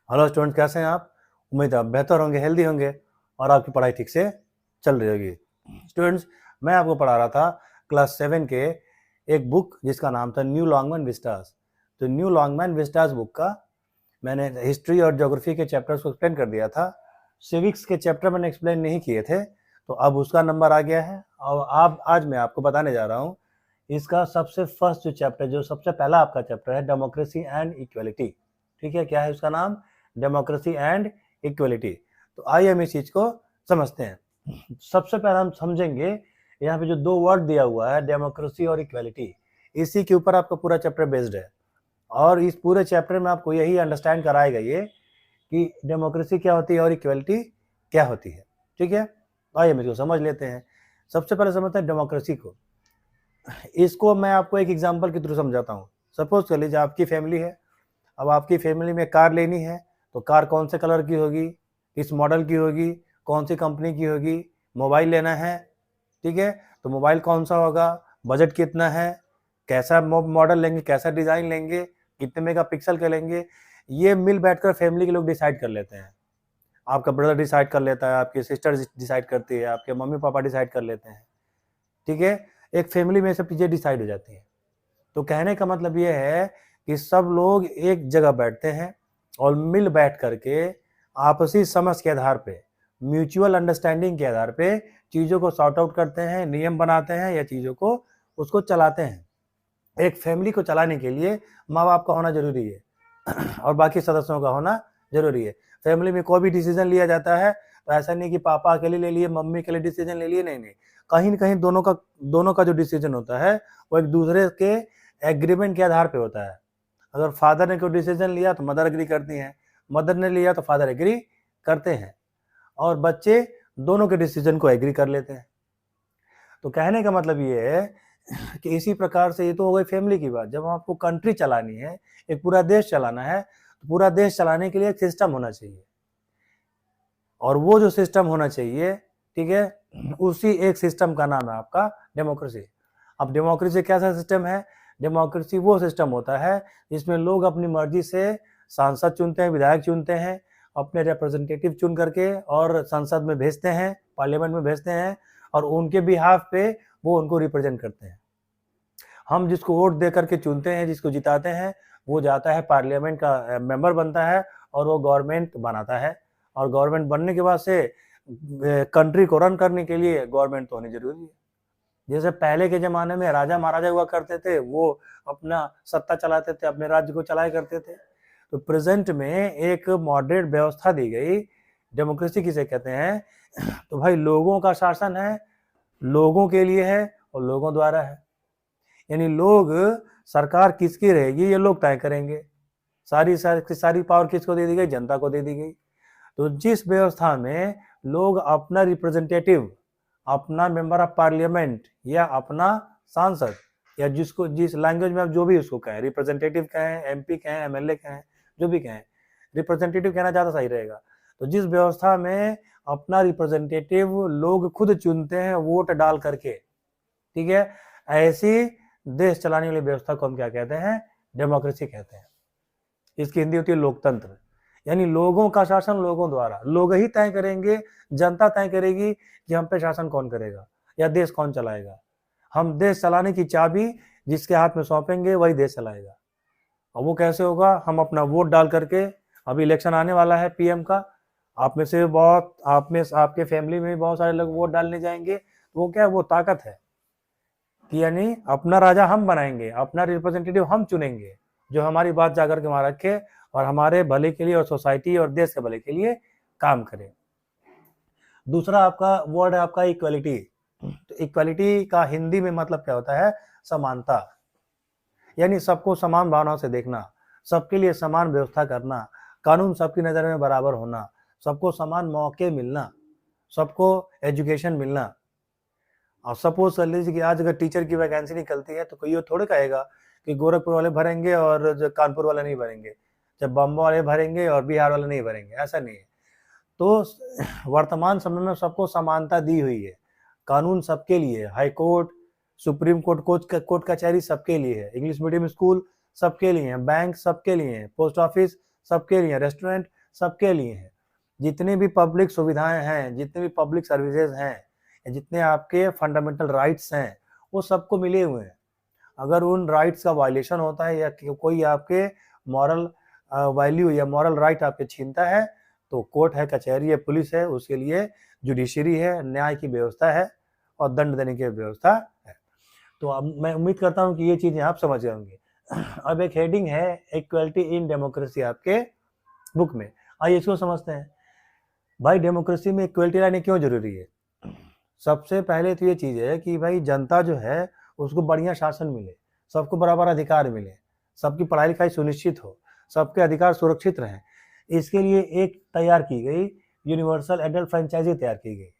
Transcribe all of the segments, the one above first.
Hello student, कैसे हैं आप? उम्मीद है आप बेहतर होंगे, हेल्दी होंगे और आपकी पढ़ाई ठीक से चल रही होगी। स्टूडेंट्स, मैं आपको पढ़ा रहा था क्लास 7 के एक बुक जिसका नाम था न्यू लॉन्गमैन विस्टास। तो न्यू लॉन्गमैन विस्टास बुक का मैंने हिस्ट्री और ज्योग्राफी के चैप्टर्स को एक्सप्लेन कर दिया था। सिविक्स के चैप्टर मैंने एक्सप्लेन नहीं किए थे, तो अब उसका नंबर आ गया है और आज मैं आपको बताने जा रहा हूँ इसका सबसे फर्स्ट जो चैप्टर, जो सबसे पहला आपका चैप्टर है, डेमोक्रेसी एंड इक्वलिटी। ठीक है, क्या है उसका नाम? Democracy and equality. तो आइए हम इस चीज को समझते हैं। सबसे पहले हम समझेंगे यहाँ पे जो दो वर्ड दिया हुआ है, डेमोक्रेसी और इक्वलिटी, इसी के ऊपर आपका पूरा चैप्टर बेस्ड है और इस पूरे चैप्टर में आपको यही अंडरस्टैंड कराएगा ये कि डेमोक्रेसी क्या होती है और इक्वलिटी क्या होती है। ठीक है, आइए हम इसको समझ लेते हैं। सबसे पहले समझते हैं डेमोक्रेसी को। इसको मैं आपको एक एग्जांपल के थ्रू समझाता हूँ। सपोज कर लीजिए आपकी फैमिली है, अब आपकी फैमिली में कार लेनी है, तो कार कौन से कलर की होगी, किस मॉडल की होगी, कौन सी कंपनी की होगी। मोबाइल लेना है, ठीक है, तो मोबाइल कौन सा होगा, बजट कितना है, कैसा मॉडल लेंगे, कैसा डिज़ाइन लेंगे, कितने मेगापिक्सल के लेंगे, ये मिल बैठकर फैमिली के लोग डिसाइड कर लेते हैं। आपका ब्रदर डिसाइड कर लेता है, आपकी सिस्टर डिसाइड करती है, आपके मम्मी पापा डिसाइड कर लेते हैं। ठीक है, एक फैमिली में सब चीज़ें डिसाइड हो जाती हैं। तो कहने का मतलब ये है कि सब लोग एक जगह बैठते हैं और मिल बैठ करके आपसी समझ के आधार पे, म्यूचुअल अंडरस्टैंडिंग के आधार पे चीज़ों को सॉर्ट आउट करते हैं, नियम बनाते हैं या चीज़ों को उसको चलाते हैं। एक फैमिली को चलाने के लिए माँ बाप का होना जरूरी है और बाकी सदस्यों का होना जरूरी है। फैमिली में कोई भी डिसीजन लिया जाता है तो ऐसा नहीं कि पापा अकेले ले लिए, मम्मी के लिए डिसीजन ले लिए, नहीं नहीं, कहीं न कहीं दोनों का जो डिसीजन होता है वो एक दूसरे के एग्रीमेंट के आधार पे होता है। अगर फादर ने कोई डिसीजन लिया तो मदर एग्री करती हैं, मदर ने लिया तो फादर एग्री करते हैं और बच्चे दोनों के डिसीजन को एग्री कर लेते हैं। तो कहने का मतलब ये है कि इसी प्रकार से, ये तो हो गई फैमिली की बात। जब आपको कंट्री चलानी है, एक पूरा देश चलाना है, तो पूरा देश चलाने के लिए एक सिस्टम होना चाहिए और वो जो सिस्टम होना चाहिए, ठीक है, उसी एक सिस्टम का नाम है आपका डेमोक्रेसी। अब डेमोक्रेसी कैसा सिस्टम है? डेमोक्रेसी वो सिस्टम होता है जिसमें लोग अपनी मर्जी से सांसद चुनते हैं, विधायक चुनते हैं, अपने रिप्रेजेंटेटिव चुन करके और संसद में भेजते हैं, पार्लियामेंट में भेजते हैं और उनके बिहाफ पे वो उनको रिप्रेजेंट करते हैं। हम जिसको वोट दे करके चुनते हैं, जिसको जिताते हैं, वो जाता है पार्लियामेंट का मेंबर बनता है और वो गवर्नमेंट बनाता है और गवर्नमेंट बनने के बाद से कंट्री को रन करने के लिए गवर्नमेंट तो होनी जरूरी है। जैसे पहले के जमाने में राजा महाराजा हुआ करते थे, वो अपना सत्ता चलाते थे, अपने राज्य को चलाया करते थे। तो प्रेजेंट में एक मॉडरेट व्यवस्था दी गई, डेमोक्रेसी किसे कहते हैं? तो भाई लोगों का शासन है, लोगों के लिए है और लोगों द्वारा है। यानी लोग, सरकार किसकी रहेगी ये लोग तय करेंगे। सारी पावर किसको दे दी गई? जनता को दे दी गई। तो जिस व्यवस्था में लोग अपना रिप्रेजेंटेटिव, अपना मेंबर ऑफ पार्लियामेंट या अपना सांसद, या जिसको जिस लैंग्वेज में आप जो भी उसको कहें, रिप्रेजेंटेटिव कहें, एमपी कहें, एमएलए कहें, जो भी कहें, रिप्रेजेंटेटिव कहना ज़्यादा सही रहेगा। तो जिस व्यवस्था में अपना रिप्रेजेंटेटिव लोग खुद चुनते हैं वोट डाल करके, ठीक है, ऐसी देश चलाने वाली व्यवस्था को हम क्या कहते हैं? डेमोक्रेसी कहते हैं। इसकी हिंदी होती है लोकतंत्र। यानी लोगों का शासन लोगों द्वारा, लोग ही तय करेंगे, जनता तय करेगी कि हम पे शासन कौन करेगा या देश कौन चलाएगा। हम देश चलाने की चाबी जिसके हाथ में सौंपेंगे वही देश चलाएगा। और वो कैसे होगा? हम अपना वोट डाल करके, अभी इलेक्शन आने वाला है पीएम का, आप में से बहुत, आप में आपके फैमिली में बहुत सारे लोग वोट डालने जाएंगे। वो क्या है? वो ताकत है कि यानी अपना राजा हम बनाएंगे, अपना रिप्रेजेंटेटिव हम चुनेंगे जो हमारी बात जाकर के वहां रखे और हमारे भले के लिए और सोसाइटी और देश के भले के लिए काम करे। दूसरा आपका वर्ड है आपका इक्वलिटी। तो इक्वलिटी का हिंदी में मतलब क्या होता है? समानता। यानी सबको समान भावनाओं से देखना, सबके लिए समान व्यवस्था करना, कानून सबकी नज़र में बराबर होना, सबको समान मौके मिलना, सबको एजुकेशन मिलना। और सपोज कर लीजिए कि आज अगर टीचर की वैकेंसी निकलती है तो कोई ये थोड़े कहेगा कि गोरखपुर वाले भरेंगे और जो कानपुर वाले नहीं भरेंगे, जब बम्बई वाले भरेंगे और बिहार वाले नहीं भरेंगे, ऐसा नहीं है। तो वर्तमान समय में सबको समानता दी हुई है, कानून सबके लिए, high court, supreme court, court कचहरी सबके लिए है, इंग्लिश मीडियम स्कूल सबके लिए है, बैंक सबके लिए है, पोस्ट ऑफिस सबके लिए, रेस्टोरेंट सबके लिए है, जितनी भी पब्लिक सुविधाएं हैं, जितने भी पब्लिक सर्विसेज हैं, जितने आपके फंडामेंटल राइट्स हैं, वो सबको मिले हुए हैं। अगर उन राइट्स का वायलेशन होता है या कोई आपके मॉरल वैल्यू या मॉरल राइट आपके छीनता है, तो कोर्ट है, कचहरी है, पुलिस है, उसके लिए जुडिशरी है, न्याय की व्यवस्था है और दंड देने की व्यवस्था है। तो अब मैं उम्मीद करता हूं कि ये चीजें आप समझ गए होंगे। अब एक हेडिंग है इक्वलिटी इन डेमोक्रेसी आपके बुक में, आइए इसको समझते हैं। भाई डेमोक्रेसी में इक्वलिटी लाने क्यों जरूरी है? सबसे पहले तो ये चीज है कि भाई जनता जो है उसको बढ़िया शासन मिले, सबको बराबर अधिकार मिले, सबकी पढ़ाई लिखाई सुनिश्चित हो, सबके अधिकार सुरक्षित रहें। इसके लिए एक तैयार की गई यूनिवर्सल एडल्ट फ्रेंचाइजी तैयार की गई।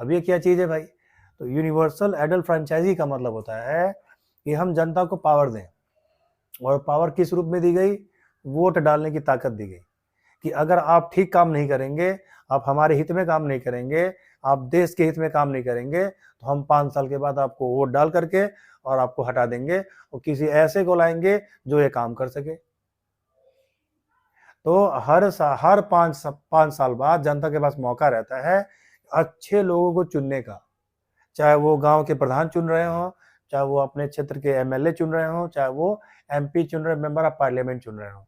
अब ये क्या चीज है भाई? तो यूनिवर्सल एडल्ट फ्रेंचाइजी का मतलब होता है कि हम जनता को पावर दें, और पावर किस रूप में दी गई? वोट डालने की ताकत दी गई कि अगर आप ठीक काम नहीं करेंगे, आप हमारे हित में काम नहीं करेंगे, आप देश के हित में काम नहीं करेंगे, तो हम 5 साल के बाद आपको वोट डाल करके और आपको हटा देंगे और किसी ऐसे को लाएंगे जो ये काम कर सके। तो हर 5 साल बाद जनता के पास मौका रहता है अच्छे लोगों को चुनने का, चाहे वो गांव के प्रधान चुन रहे हो, चाहे वो अपने क्षेत्र के एमएलए चुन रहे हो, चाहे वो एमपी चुन रहे, मेंबर ऑफ पार्लियामेंट चुन रहे हो,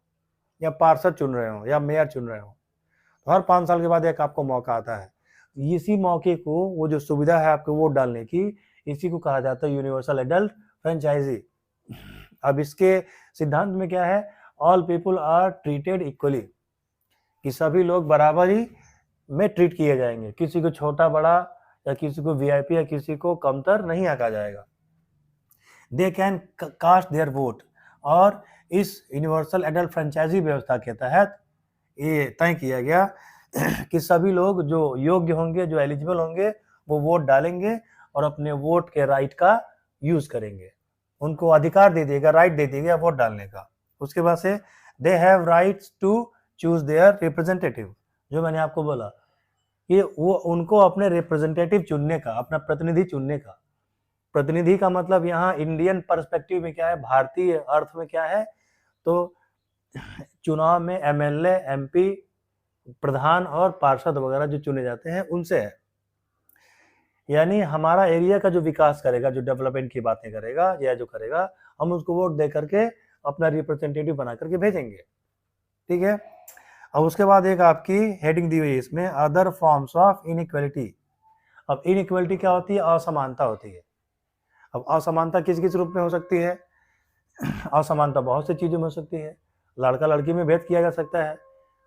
या पार्षद चुन रहे हो, या मेयर चुन रहे हो। तो हर 5 साल के बाद एक आपको मौका आता है। इसी मौके को, वो जो सुविधा है आपको वोट डालने की, इसी को कहा जाता है यूनिवर्सल एडल्ट फ्रेंचाइजी। अब इसके सिद्धांत में क्या है? All people are treated equally, कि सभी लोग बराबर ही में ट्रीट किए जाएंगे, किसी को छोटा बड़ा या किसी को वीआईपी या किसी को कमतर नहीं आंका जाएगा। They can cast their vote, और इस यूनिवर्सल एडल्ट फ्रेंचाइजी व्यवस्था के तहत ये तय किया गया कि सभी लोग जो योग्य होंगे, जो एलिजिबल होंगे, वो वोट डालेंगे और अपने वोट के राइट का यूज करेंगे। उनको अधिकार दे देगा, राइट दे देगा वोट डालने का। उसके बाद से they have rights to choose their representative, जो मैंने आपको बोला कि वो उनको अपने रिप्रेजेंटेटिव चुनने का, अपना प्रतिनिधि चुनने का। प्रतिनिधि का मतलब यहाँ इंडियन पर्सपेक्टिव में क्या है, भारतीय अर्थ में क्या है? तो चुनाव में एमएलए, एमपी, प्रधान और पार्षद वगैरह जो चुने जाते हैं उनसे है। यानी हमारा एरिया का जो विकास करेगा, जो डेवलपमेंट की बातें करेगा या जो करेगा, हम उसको वोट दे करके अपना रिप्रेजेंटेटिव बना करके भेजेंगे। ठीक है। अब उसके बाद एक आपकी हेडिंग दी हुई है इसमें, अदर फॉर्म्स ऑफ इनइक्वालिटी। अब इनइक्वालिटी क्या होती है? असमानता होती है। अब असमानता किस किस रूप में हो सकती है? असमानता बहुत सी चीजों में हो सकती है। लड़का लड़की में भेद किया जा सकता है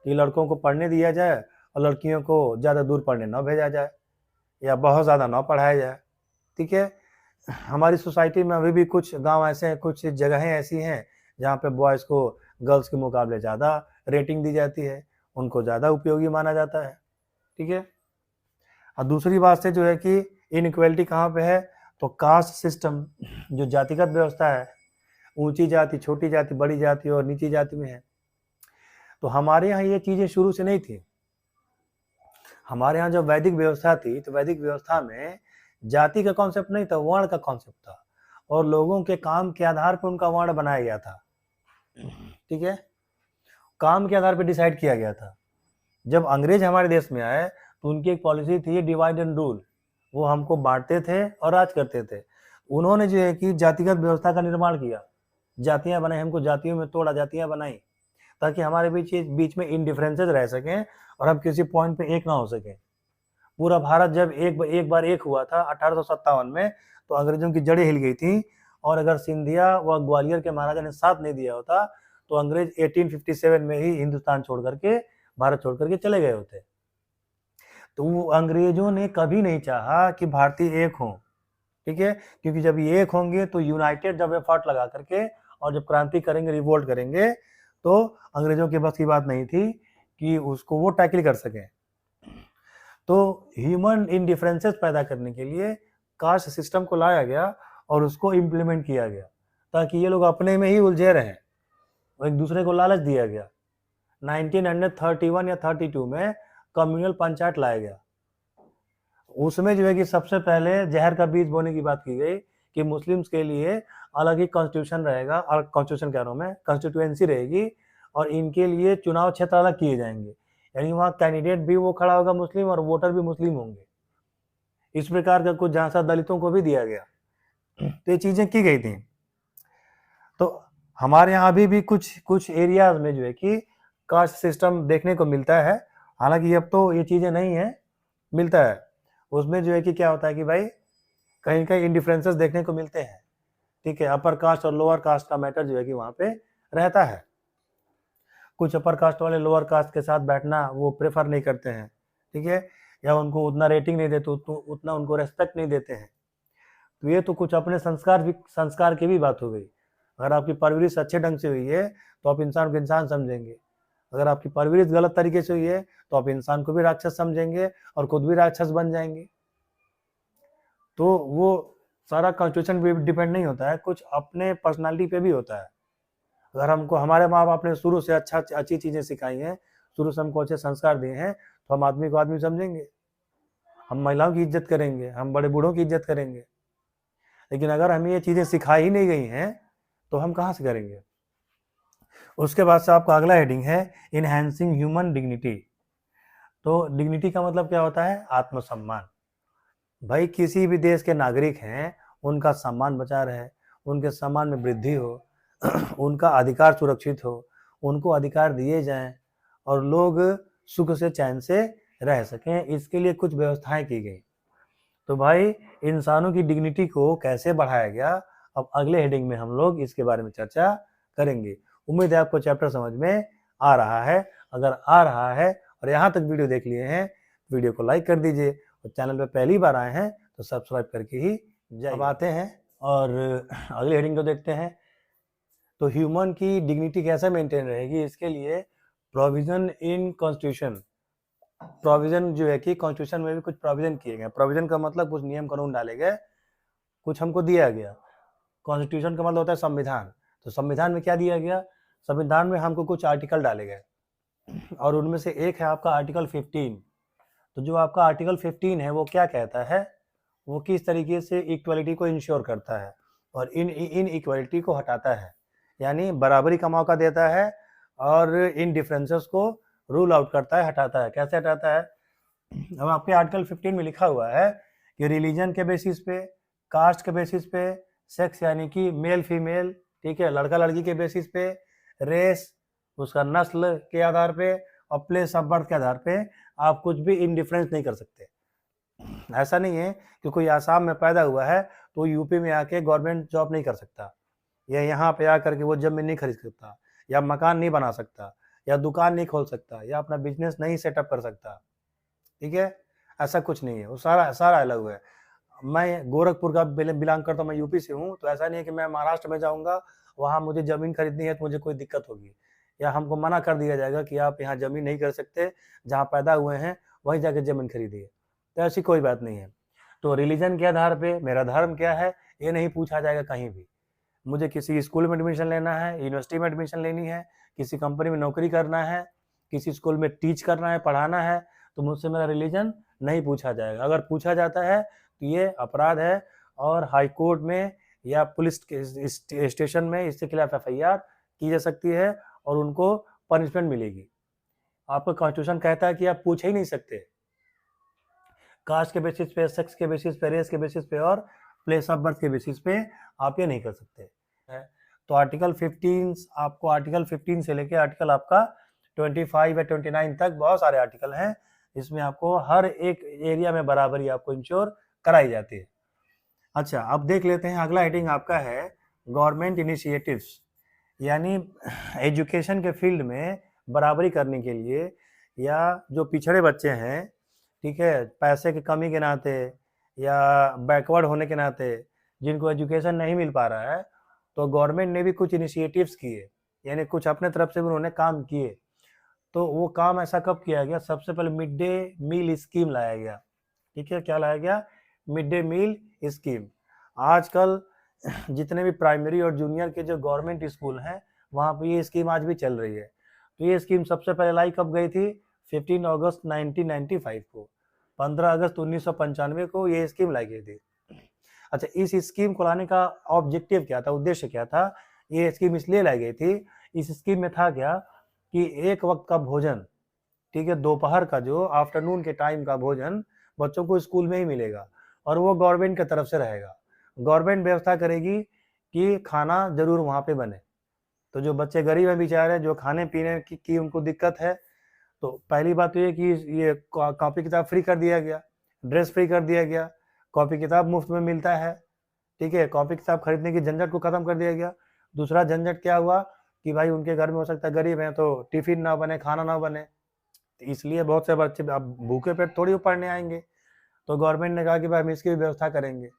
कि लड़कों को पढ़ने दिया जाए और लड़कियों को ज़्यादा दूर पढ़ने न भेजा जाए या बहुत ज़्यादा न पढ़ाया जाए। ठीक है। हमारी सोसाइटी में अभी भी कुछ गांव ऐसे हैं, कुछ जगहें ऐसी हैं जहाँ पे बॉयज़ को गर्ल्स के मुकाबले ज़्यादा रेटिंग दी जाती है, उनको ज़्यादा उपयोगी माना जाता है। ठीक है। और दूसरी बात से जो है कि इनइक्वालिटी कहाँ पे है? तो कास्ट सिस्टम, जो जातिगत व्यवस्था है, ऊंची जाति, छोटी जाति, बड़ी जाति और नीची जाति में है। तो हमारे यहाँ ये चीजें शुरू से नहीं थी। हमारे यहाँ जब वैदिक व्यवस्था थी तो वैदिक व्यवस्था में जाति का कॉन्सेप्ट नहीं था, वर्ण का कॉन्सेप्ट था, और लोगों के काम के आधार पर उनका वर्ण बनाया गया था। ठीक है। काम के आधार पर डिसाइड किया गया था। जब अंग्रेज हमारे देश में आए तो उनकी एक पॉलिसी थी डिवाइड एंड रूल, वो हमको बांटते थे और राज करते थे। उन्होंने जो है कि जातिगत व्यवस्था का निर्माण किया, जातियां बनाई, हमको जातियों में तोड़ा, जातियां बनाई, ताकि हमारे बीच में इनडिफरेंसेस रह सकें और हम किसी पॉइंट पे एक ना हो सके। पूरा भारत जब एक बार एक हुआ था 1857 में, तो अंग्रेजों की जड़ें हिल गई थी, और अगर सिंधिया व ग्वालियर के महाराजा ने साथ नहीं दिया होता तो अंग्रेज 1857 में ही हिंदुस्तान छोड़ करके, भारत छोड़ करके चले गए होते। तो अंग्रेजों ने कभी नहीं चाहा कि भारतीय एक हों। ठीक है। क्योंकि जब ये एक होंगे तो यूनाइटेड जब एफर्ट लगा करके और जब क्रांति करेंगे, रिवोल्ट करेंगे, तो अंग्रेजों के बस की बात नहीं थी कि उसको वो टैकल कर सके। तो ह्यूमन इंडिफरेंसेस पैदा करने के लिए कास्ट सिस्टम को लाया गया और उसको इम्प्लीमेंट किया गया, ताकि ये लोग अपने में ही उलझे रहें, एक दूसरे को लालच दिया गया। 1931 या 32 में कम्युनल पंचायत लाया गया। उसमें जो है कि सबसे पहले जहर का बीज बोने की बात की गई कि मुस्लिम्स के लिए अलग ही कॉन्स्टिट्यूशन रहेगा, अलग कॉन्स्टिट्यूशन कह रहा हूं मैं, कॉन्स्टिट्यूएंसी रहेगी, और इनके लिए चुनाव क्षेत्र अलग किए जाएंगे, यानी वहाँ कैंडिडेट भी वो खड़ा होगा मुस्लिम और वोटर भी मुस्लिम होंगे। इस प्रकार का कुछ झांसा दलितों को भी दिया गया। तो ये चीजें की गई थी। तो हमारे यहाँ अभी भी कुछ कुछ एरियाज में जो है कि कास्ट सिस्टम देखने को मिलता है, हालांकि अब तो ये चीजें नहीं है, मिलता है। उसमें जो है कि क्या होता है कि भाई कहीं कहीं इंडिफरेंसेस देखने को मिलते हैं, ठीक है। अपर कास्ट और लोअर कास्ट का मैटर जो है कि वहाँ पे रहता है। कुछ अपर कास्ट वाले लोअर कास्ट के साथ बैठना वो प्रेफर नहीं करते हैं, ठीक है, या उनको उतना रेटिंग नहीं देते, उतना उनको रेस्पेक्ट नहीं देते हैं। तो ये तो कुछ अपने संस्कार की भी बात हो गई। अगर आपकी परवरिश अच्छे ढंग से हुई है तो आप इंसान को इंसान समझेंगे, अगर आपकी परवरिश गलत तरीके से हुई है तो आप इंसान को भी राक्षस समझेंगे और खुद भी राक्षस बन जाएंगे। तो वो सारा कॉन्स्टिट्यूशन पे डिपेंड नहीं होता है, कुछ अपने पर्सनालिटी पे भी होता है। अगर हमको हमारे माँ बाप ने शुरू से अच्छी चीजें सिखाई हैं, शुरू से हमको अच्छे संस्कार दिए हैं, तो हम आदमी को आदमी समझेंगे, हम महिलाओं की इज्जत करेंगे, हम बड़े बूढ़ों की इज्जत करेंगे। लेकिन अगर हमें ये चीजें सिखाई ही नहीं गई हैं तो हम कहाँ से करेंगे। उसके बाद से आपका अगला हेडिंग है इनहैंसिंग ह्यूमन डिग्निटी। तो डिग्निटी का मतलब क्या होता है? आत्मसम्मान। भाई किसी भी देश के नागरिक हैं, उनका सम्मान बचा रहे, उनके सम्मान में वृद्धि हो, उनका अधिकार सुरक्षित हो, उनको अधिकार दिए जाएं और लोग सुख से चैन से रह सकें, इसके लिए कुछ व्यवस्थाएं की गई। तो भाई इंसानों की डिग्निटी को कैसे बढ़ाया गया, अब अगले हेडिंग में हम लोग इसके बारे में चर्चा करेंगे। उम्मीद है आपको चैप्टर समझ में आ रहा है। अगर आ रहा है और यहाँ तक वीडियो देख लिए हैं, वीडियो को लाइक कर दीजिए और चैनल पे पहली बार आए हैं तो सब्सक्राइब करके ही जाइए। अब आते हैं और अगली हेडिंग को देखते हैं। तो ह्यूमन की डिग्निटी कैसे मेंटेन रहेगी, इसके लिए प्रोविजन इन कॉन्स्टिट्यूशन, प्रोविजन जो है कि कॉन्स्टिट्यूशन में भी कुछ प्रोविजन किए गए। प्रोविजन का मतलब कुछ नियम कानून डाले गए, कुछ हमको दिया गया। कॉन्स्टिट्यूशन का मतलब होता है संविधान। तो संविधान में क्या दिया गया? संविधान में हमको कुछ आर्टिकल डाले गए और उनमें से एक है आपका आर्टिकल 15। तो जो आपका आर्टिकल 15 है वो क्या कहता है, वो किस तरीके से इक्वलिटी को इंश्योर करता है और इन इक्वलिटी को हटाता है, यानी बराबरी का मौका देता है और इन डिफरेंसेस को रूल आउट करता है, हटाता है। कैसे हटाता है? अब आपके आर्टिकल 15 में लिखा हुआ है कि रिलीजन के बेसिस पे, कास्ट के बेसिस पे, सेक्स यानी कि मेल फीमेल, ठीक है, लड़का लड़की के बेसिस पे, रेस उसका नस्ल के आधार पे और प्लेस ऑफ बर्थ के आधार पे आप कुछ भी इंडिफरेंस नहीं कर सकते। ऐसा नहीं है कि कोई आसाम में पैदा हुआ है तो यूपी में आके गवर्नमेंट जॉब नहीं कर सकता, या यहाँ पे आकर के वो जमीन नहीं खरीद सकता, या मकान नहीं बना सकता, या दुकान नहीं खोल सकता, या अपना बिजनेस नहीं सेटअप कर सकता, ठीक है। ऐसा कुछ नहीं है, वो सारा अलग है। मैं गोरखपुर का बिलोंग करता हूँ, मैं यूपी से हूँ, तो ऐसा नहीं है कि मैं महाराष्ट्र में जाऊँगा, वहाँ मुझे ज़मीन खरीदनी है तो मुझे कोई दिक्कत होगी, या हमको मना कर दिया जाएगा कि आप यहाँ ज़मीन नहीं कर सकते, जहाँ पैदा हुए हैं वहीं जाके ज़मीन खरीदिए। तो ऐसी कोई बात नहीं है। तो रिलीजन के आधार पे मेरा धर्म क्या है ये नहीं पूछा जाएगा कहीं भी। मुझे किसी स्कूल में एडमिशन लेना है, यूनिवर्सिटी में एडमिशन लेनी है, किसी कंपनी में नौकरी करना है, किसी स्कूल में टीच करना है, पढ़ाना है, तो मुझसे मेरा रिलीजन नहीं पूछा जाएगा। अगर पूछा जाता है तो ये अपराध है और हाई कोर्ट में या पुलिस के स्टेशन में इसके खिलाफ FIR की जा सकती है और उनको पनिशमेंट मिलेगी। आपका कॉन्स्टिट्यूशन कहता है कि आप पूछ ही नहीं सकते, कास्ट के बेसिस पे, सेक्स के बेसिस पे, रेस के बेसिस पे और प्लेस ऑफ बर्थ के बेसिस पे आप ये नहीं कर सकते। तो आर्टिकल 15, आपको आर्टिकल 15 से लेके आर्टिकल आपका 25 या 29 तक बहुत सारे आर्टिकल हैं, इसमें आपको हर एक एरिया में बराबरी आपको इंश्योर कराई जाती है। अच्छा, अब देख लेते हैं अगला हेडिंग आपका है गवर्नमेंट इनिशिएटिव्स, यानी एजुकेशन के फील्ड में बराबरी करने के लिए, या जो पिछड़े बच्चे हैं, ठीक है, पैसे की कमी के नाते या बैकवर्ड होने के नाते जिनको एजुकेशन नहीं मिल पा रहा है, तो गवर्नमेंट ने भी कुछ इनिशिएटिव्स किए, यानी कुछ अपने तरफ से भी उन्होंने काम किए। तो वो काम ऐसा कब किया गया? सबसे पहले मिड डे मील स्कीम लाया गया, ठीक है। क्या लाया गया? Mid day meal scheme. आजकल जितने भी प्राइमरी और जूनियर के जो गवर्नमेंट स्कूल हैं वहाँ पे ये स्कीम आज भी चल रही है। तो ये स्कीम सबसे पहले लाई कब गई थी? 15 अगस्त 1995 को, 15 अगस्त 1995 को ये स्कीम लाई गई थी। अच्छा, इस स्कीम को लाने का ऑब्जेक्टिव क्या था, उद्देश्य क्या था? ये स्कीम इसलिए लाई गई थी, इस स्कीम में था क्या कि एक वक्त का भोजन, ठीक है, दोपहर का जो आफ्टरनून के टाइम का भोजन बच्चों को स्कूल में ही मिलेगा और वो गवर्नमेंट की तरफ से रहेगा। गवर्नमेंट व्यवस्था करेगी कि खाना जरूर वहाँ पे बने। तो जो बच्चे गरीब हैं बेचारे, जो खाने पीने की उनको दिक्कत है, तो पहली बात तो ये कि ये कॉपी किताब फ्री कर दिया गया, ड्रेस फ्री कर दिया गया, कॉपी किताब मुफ्त में मिलता है, ठीक है, कॉपी किताब खरीदने की झंझट को खत्म कर दिया गया। दूसरा झंझट क्या हुआ कि भाई उनके घर में हो सकता है गरीब हैं तो टिफिन ना बने, खाना ना बने, इसलिए बहुत से बच्चे अब भूखे पेट थोड़ी पढ़ने आएंगे। तो गवर्नमेंट ने कहा कि भाई हम इसकी भी व्यवस्था करेंगे,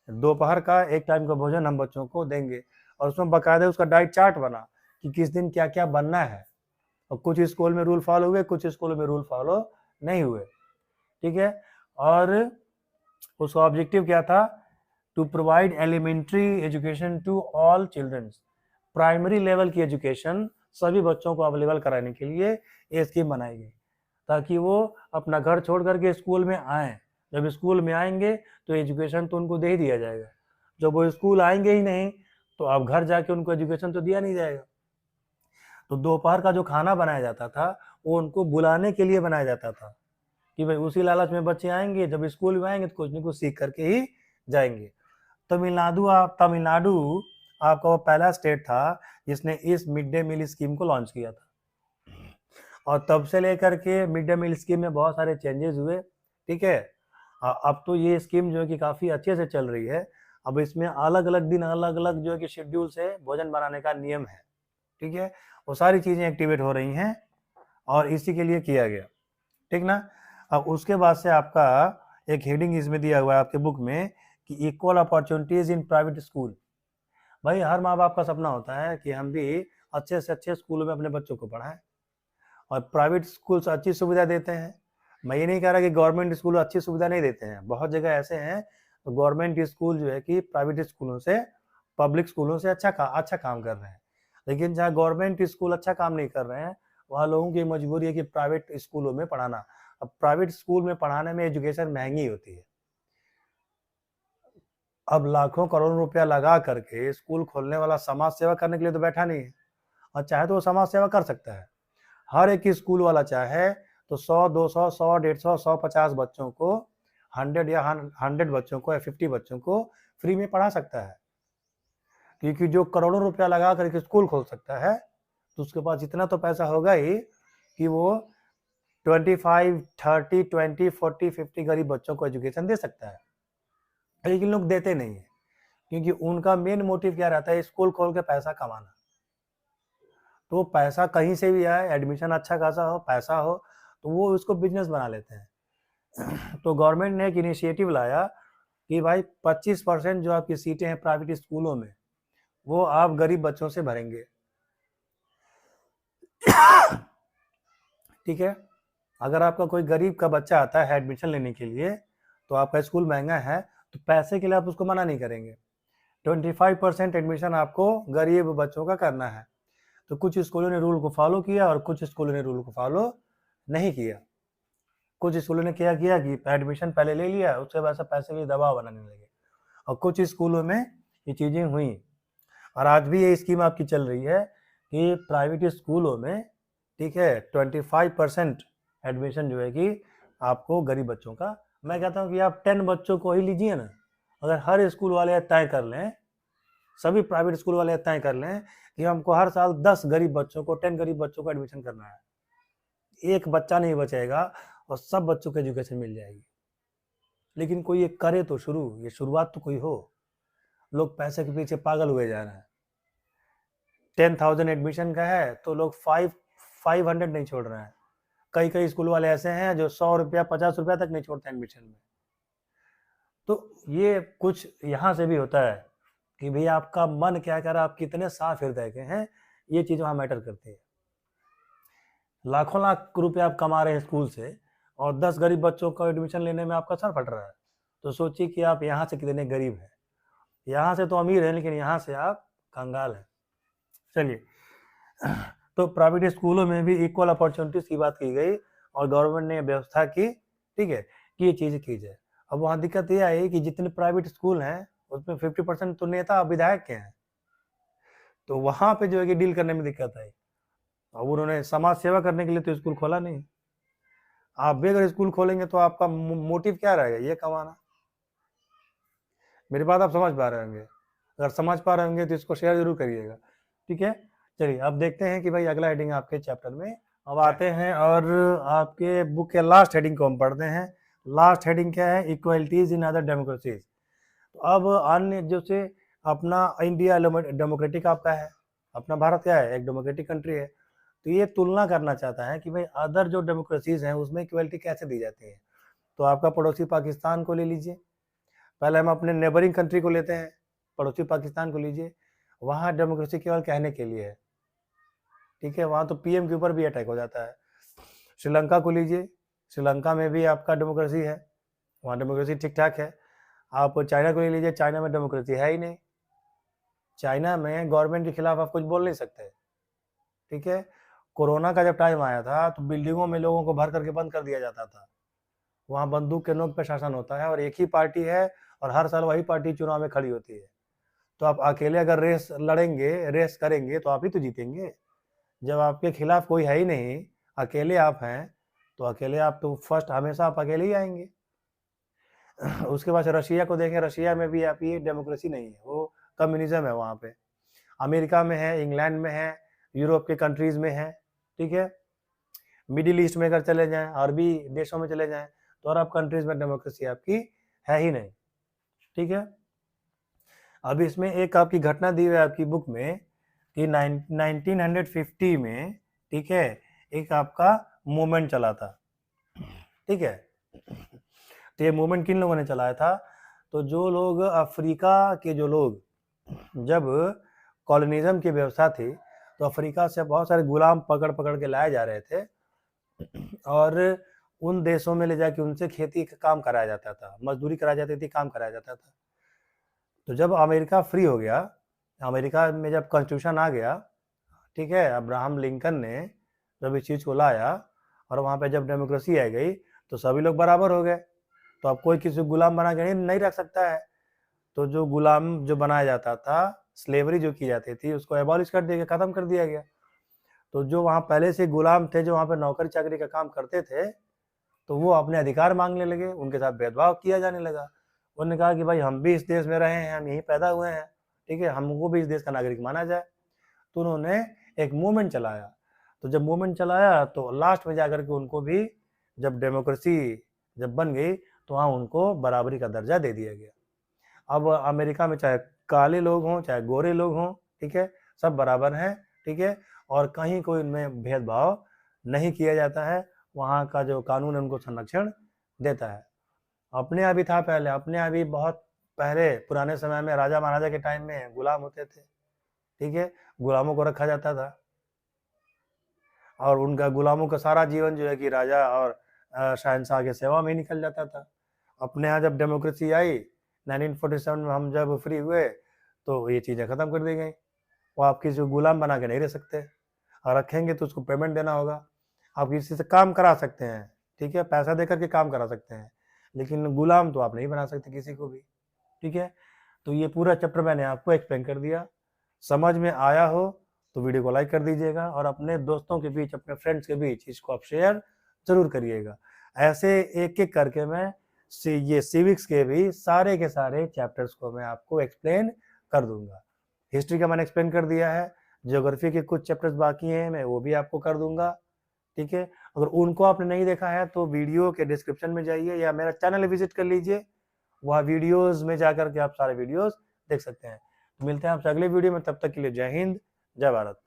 दोपहर का एक टाइम का भोजन हम बच्चों को देंगे और उसमें बाकायदा उसका डाइट चार्ट बना कि किस दिन क्या क्या बनना है। और कुछ स्कूल में रूल फॉलो हुए, कुछ स्कूलों में रूल फॉलो नहीं हुए, ठीक है। और उसका ऑब्जेक्टिव क्या था? To provide elementary education to all childrens, primary level की एजुकेशन सभी बच्चों को अवेलेबल कराने के लिए ये स्कीम बनाई गई, ताकि वो अपना घर छोड़ करके स्कूल में आएँ। जब स्कूल में आएंगे तो एजुकेशन तो उनको दे ही दिया जाएगा, जब वो स्कूल आएंगे ही नहीं तो अब घर जाके उनको एजुकेशन तो दिया नहीं जाएगा। तो दोपहर का जो खाना बनाया जाता था वो उनको बुलाने के लिए बनाया जाता था कि भाई उसी लालच में बच्चे आएंगे, जब स्कूल में आएंगे तो कुछ न कुछ सीख करके ही जाएंगे। तमिलनाडु आपका वो पहला स्टेट था जिसने इस मिड डे मील स्कीम को लॉन्च किया था, और तब से लेकर के मिड डे मील स्कीम में बहुत सारे चेंजेस हुए, ठीक है। अब तो ये स्कीम जो है कि काफ़ी अच्छे से चल रही है। अब इसमें अलग अलग दिन अलग अलग जो है कि शेड्यूल से भोजन बनाने का नियम है, ठीक है। वो सारी चीज़ें एक्टिवेट हो रही हैं और इसी के लिए किया गया, ठीक ना। अब उसके बाद से आपका एक हेडिंग इसमें दिया हुआ है आपके बुक में कि equal opportunities in private school. भाई हर माँ बाप का सपना होता है कि हम भी अच्छे से अच्छे स्कूलों में अपने बच्चों को पढ़ाएं, और प्राइवेट स्कूल से अच्छी सुविधा देते हैं। मैं ये नहीं कह रहा कि गवर्नमेंट स्कूल अच्छी सुविधा नहीं देते हैं, बहुत जगह ऐसे हैं तो गवर्नमेंट स्कूल जो है कि प्राइवेट स्कूलों से, पब्लिक स्कूलों से अच्छा काम कर रहे हैं। लेकिन जहाँ गवर्नमेंट स्कूल अच्छा काम नहीं कर रहे हैं वहाँ लोगों की मजबूरी है कि प्राइवेट स्कूलों में पढ़ाना। अब प्राइवेट स्कूल में पढ़ाने में एजुकेशन महंगी होती है। अब लाखों करोड़ों रुपया लगा करके स्कूल खोलने वाला समाज सेवा करने के लिए तो बैठा नहीं है, और चाहे तो वो समाज सेवा कर सकता है। हर एक स्कूल वाला चाहे तो 100, 200, 100, 150, 150 बच्चों को, 100 बच्चों को या 50 बच्चों को फ्री में पढ़ा सकता है, क्योंकि जो करोड़ों रुपया लगा करके स्कूल खोल सकता है तो उसके पास इतना तो पैसा होगा ही कि वो 25, 30, 20, 40, 50 गरीब बच्चों को एजुकेशन दे सकता है। लेकिन लोग देते नहीं है, क्योंकि उनका मेन मोटिव क्या रहता है? स्कूल खोल के पैसा कमाना। तो पैसा कहीं से भी आए, एडमिशन अच्छा खासा हो, पैसा हो, तो वो उसको बिजनेस बना लेते हैं। तो गवर्नमेंट ने एक इनिशिएटिव लाया कि भाई 25% जो आपकी सीटें हैं प्राइवेट स्कूलों में वो आप गरीब बच्चों से भरेंगे, ठीक है। अगर आपका कोई गरीब का बच्चा आता है एडमिशन लेने के लिए तो आपका स्कूल महंगा है तो पैसे के लिए आप उसको मना नहीं करेंगे। 25% एडमिशन आपको गरीब बच्चों का करना है। तो कुछ स्कूलों ने रूल को फॉलो किया और कुछ स्कूलों ने रूल को फॉलो नहीं किया। कुछ स्कूलों ने क्या किया कि एडमिशन पहले ले लिया, उसके बाद पैसे के लिए दबाव बनाने लगे, और कुछ स्कूलों में ये चीज़ें हुई। और आज भी ये स्कीम आपकी चल रही है कि प्राइवेट स्कूलों में, ठीक है, 25% एडमिशन जो है कि आपको गरीब बच्चों का। मैं कहता हूँ कि आप 10 बच्चों को ही लीजिए ना। अगर हर स्कूल वाले तय कर लें, सभी प्राइवेट स्कूल वाले तय कर लें कि हमको हर साल 10 गरीब बच्चों को, 10 गरीब बच्चों को एडमिशन करना है, एक बच्चा नहीं बचेगा और सब बच्चों को एजुकेशन मिल जाएगी। लेकिन कोई ये करे तो ये शुरुआत तो कोई हो। लोग पैसे के पीछे पागल हुए जा रहे हैं। 10,000 एडमिशन का है तो लोग 500 नहीं छोड़ रहे हैं। कई स्कूल वाले ऐसे हैं जो 100 रुपया, 50 रुपया तक नहीं छोड़ते एडमिशन में। तो ये कुछ यहाँ से भी होता है कि भैया आपका मन क्या कह रहा है, आप कितने साफ हृदय के हैं, ये चीज़ वहाँ मैटर करती है। लाखों लाख रुपए आप कमा रहे हैं स्कूल से और 10 गरीब बच्चों को एडमिशन लेने में आपका सर फट रहा है, तो सोचिए कि आप यहाँ से कितने गरीब हैं। यहाँ से तो अमीर हैं लेकिन यहाँ से आप कंगाल हैं। चलिए, तो प्राइवेट स्कूलों में भी इक्वल अपॉर्चुनिटीज की बात की गई और गवर्नमेंट ने व्यवस्था की, ठीक है, कि ये चीज़ की जाए। अब वहाँ दिक्कत ये आई कि जितने प्राइवेट स्कूल हैं उसमें 50% तो नेता विधायक के हैं, तो वहाँ पे जो है कि डील करने में दिक्कत आई। अब उन्होंने समाज सेवा करने के लिए तो स्कूल खोला नहीं। आप भी अगर स्कूल खोलेंगे तो आपका मोटिव क्या रहेगा, ये कमाना। मेरी बात आप समझ पा रहे होंगे, अगर समझ पा रहे होंगे तो इसको शेयर जरूर करिएगा, ठीक है। चलिए अब देखते हैं कि भाई अगला हेडिंग आपके चैप्टर में अब आते हैं, और आपके बुक के लास्ट हेडिंग को हम पढ़ते हैं। लास्ट हेडिंग क्या है, इक्वलिटीज इन अदर डेमोक्रेसीज। तो अब अन्य जो से अपना इंडिया डेमोक्रेटिक आपका है, अपना भारत क्या है, एक डेमोक्रेटिक कंट्री है, तो ये तुलना करना चाहता है कि भाई अदर जो डेमोक्रेसीज हैं उसमें इक्वलिटी कैसे दी जाती है। तो आपका पड़ोसी पाकिस्तान को ले लीजिए, पहले हम अपने नेबरिंग कंट्री को लेते हैं, पड़ोसी पाकिस्तान को लीजिए, वहाँ डेमोक्रेसी केवल कहने के लिए है, ठीक है, वहाँ तो पीएम के ऊपर भी अटैक हो जाता है। श्रीलंका को लीजिए, श्रीलंका में भी आपका डेमोक्रेसी है, वहाँ डेमोक्रेसी ठीक ठाक है। आप चाइना को ले लीजिए, चाइना में डेमोक्रेसी है ही नहीं, चाइना में गवर्नमेंट के खिलाफ आप कुछ बोल नहीं सकते, ठीक है। कोरोना का जब टाइम आया था तो बिल्डिंगों में लोगों को भर करके बंद कर दिया जाता था, वहाँ बंदूक के नोक पे शासन होता है और एक ही पार्टी है और हर साल वही पार्टी चुनाव में खड़ी होती है। तो आप अकेले अगर रेस लड़ेंगे, रेस करेंगे तो आप ही तो जीतेंगे। जब आपके खिलाफ कोई है ही नहीं, अकेले आप हैं, तो अकेले आप तो फर्स्ट हमेशा आप अकेले ही आएंगे। उसके बाद रशिया को देखें, रशिया में भी आप ये डेमोक्रेसी नहीं है, वो कम्युनिज्म है वहाँ पे। अमेरिका में है, इंग्लैंड में है, यूरोप के कंट्रीज में है, ठीक है। मिडिल ईस्ट में अगर चले जाएं, अरबी देशों में चले जाएं, तो अरब कंट्रीज में डेमोक्रेसी आपकी है ही नहीं, ठीक है। अब इसमें एक आपकी घटना दी हुई है आपकी बुक में कि 1950 में, ठीक है, एक आपका मूवमेंट चला था, ठीक है। तो ये मूवमेंट किन लोगों ने चलाया था, तो जो लोग अफ्रीका के जो लोग, जब कॉलोनिज्म की व्यवस्था थी तो अफ्रीका से बहुत सारे गुलाम पकड़ पकड़ के लाए जा रहे थे और उन देशों में ले जाके उनसे खेती का काम कराया जाता था, मजदूरी कराई जाती थी, काम कराया जाता था। तो जब अमेरिका फ्री हो गया, अमेरिका में जब कॉन्स्टिट्यूशन आ गया, ठीक है, अब्राहम लिंकन ने जब इस चीज़ को लाया और वहाँ पे जब डेमोक्रेसी आ गई तो सभी लोग बराबर हो गए। तो अब कोई किसी गुलाम बना के नहीं रख सकता है। तो जो गुलाम जो बनाया जाता था, स्लेवरी जो की जाती थी, उसको एबॉलिश कर दिया गया, ख़त्म कर दिया गया। तो जो वहाँ पहले से गुलाम थे, जो वहाँ पे नौकरी चाकरी का काम करते थे, तो वो अपने अधिकार मांगने लगे, उनके साथ भेदभाव किया जाने लगा। उन्होंने कहा कि भाई हम भी इस देश में रहे हैं, हम यहीं पैदा हुए हैं, ठीक है, हमको भी इस देश का नागरिक माना जाए। तो उन्होंने एक मूवमेंट चलाया। तो जब मूवमेंट चलाया तो लास्ट में जाकर के उनको भी जब डेमोक्रेसी जब बन गई तो वहाँ उनको बराबरी का दर्जा दे दिया गया। अब अमेरिका में चाहे काले लोग हों चाहे गोरे लोग हों, ठीक है, सब बराबर हैं, ठीक है, और कहीं कोई उनमें भेदभाव नहीं किया जाता है। वहाँ का जो कानून है उनको संरक्षण देता है। अपने यहाँ भी था पहले, अपने यहाँ भी बहुत पहले पुराने समय में राजा महाराजा के टाइम में गुलाम होते थे, ठीक है, गुलामों को रखा जाता था और उनका गुलामों का सारा जीवन जो है कि राजा और शहंशाह की सेवा में ही निकल जाता था। अपने यहाँ जब डेमोक्रेसी आई 1947 में, हम जब फ्री हुए तो ये चीज़ें ख़त्म कर दी गई। वो आप किसी को गुलाम बना के नहीं रह सकते, और रखेंगे तो उसको पेमेंट देना होगा। आप किसी से काम करा सकते हैं, ठीक है, पैसा दे करके काम करा सकते हैं, लेकिन गुलाम तो आप नहीं बना सकते किसी को भी, ठीक है। तो ये पूरा चैप्टर मैंने आपको एक्सप्लेन कर दिया। समझ में आया हो तो वीडियो को लाइक कर दीजिएगा और अपने दोस्तों के बीच, अपने फ्रेंड्स के बीच इसको आप शेयर जरूर करिएगा। ऐसे एक एक करके मैं ये सिविक्स के भी सारे के सारे चैप्टर्स को मैं आपको एक्सप्लेन कर दूंगा। हिस्ट्री का मैंने एक्सप्लेन कर दिया है, ज्योग्राफी के कुछ चैप्टर्स बाकी हैं, मैं वो भी आपको कर दूंगा, ठीक है। अगर उनको आपने नहीं देखा है तो वीडियो के डिस्क्रिप्शन में जाइए या मेरा चैनल विजिट कर लीजिए, वहाँ वीडियोस में जाकर के आप सारे वीडियोस देख सकते हैं। मिलते हैं आपसे अगले वीडियो में, तब तक के लिए जय हिंद, जय भारत।